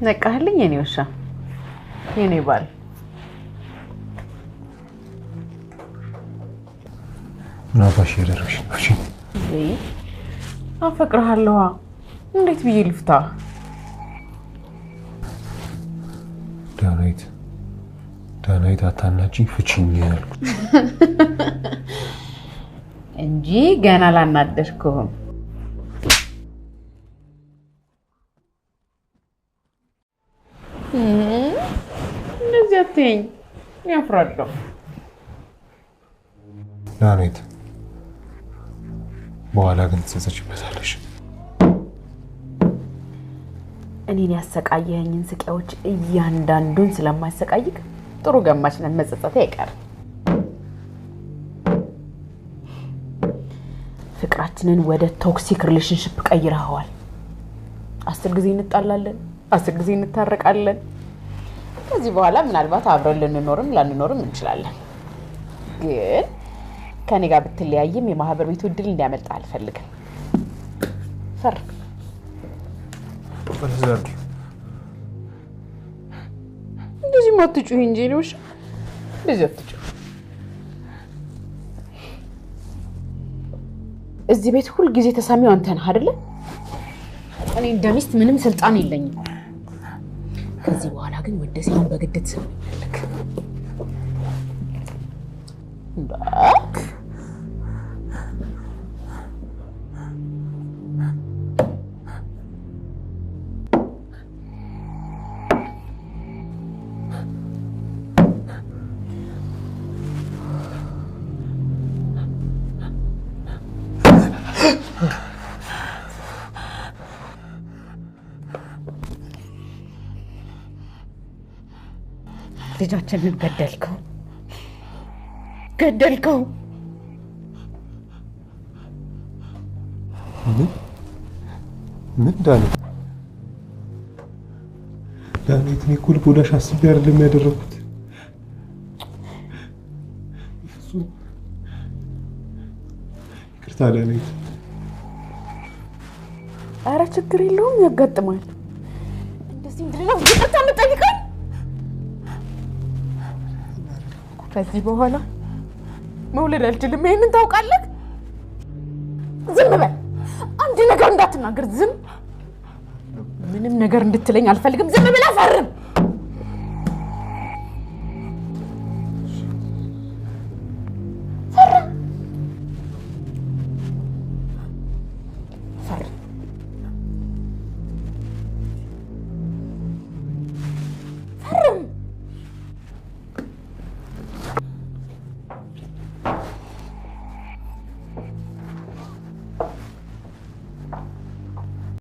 ነቃህልኝ የኔ ውሻ የኔ ባል ናፋሽ ያደረግሽ እሺ አፈቅርሃለሁ እንዴት ብዬ ልፍታ ዳናይት አታናጪ ፍቺኝ ያልኩ እንጂ ገና ላናደሽኩም እንደዚህ አትይኝ ያፍራለሁ ዳናይት በኋላ ግን ትጸጸችበታለሽ እኔን ያሰቃየኝን ስቃዮች እያንዳንዱን ስለማይሰቃይክ ጥሩ ገማች ነን መጸጸት አይቀር ፍቅራችንን ወደ ቶክሲክ ሪሌሽንሺፕ ቀይረዋል 10 ጊዜ እንጣላለን 10 ጊዜ እንታረቃለን ከዚህ በኋላ ምናልባት አብረን ልንኖርም ላንኖርም እንችላለን ግን ከኔ ጋር ብትለያይም የማህበር ቤቱ ድል እንዲያመጣ አልፈልግም ፈር ፈለዛርኪ እንደዚህ ማትጩህ እንጂ ነው እሺ እንደዚህ አትጩህ እዚህ ቤት ሁሉ ጊዜ ተሳሚው አንተ ነህ አይደለ እኔ እንደሚስት ምንም ስልጣን የለኝም ከዚህ በኋላ ግን ወደ ሲሆን በግድት ሰምልክ ባክ ልጃችንን ገደልከው ምን ዳናይት እኔ እኮ ልቦዳሽ አስቤ አይደለም ያደረኩት ይቅርታ ዳናይት ኧረ ችግር የለውም ያጋጥማል እንደዚህ እንድለው ይቅርታ መጠየቃል ከዚህ በኋላ መውለድ አልችልም ይሄንን ታውቃለህ ዝም በል አንድ ነገር እንዳትናገር ዝም ምንም ነገር እንድትለኝ አልፈልግም ዝም ብለህ ፈርም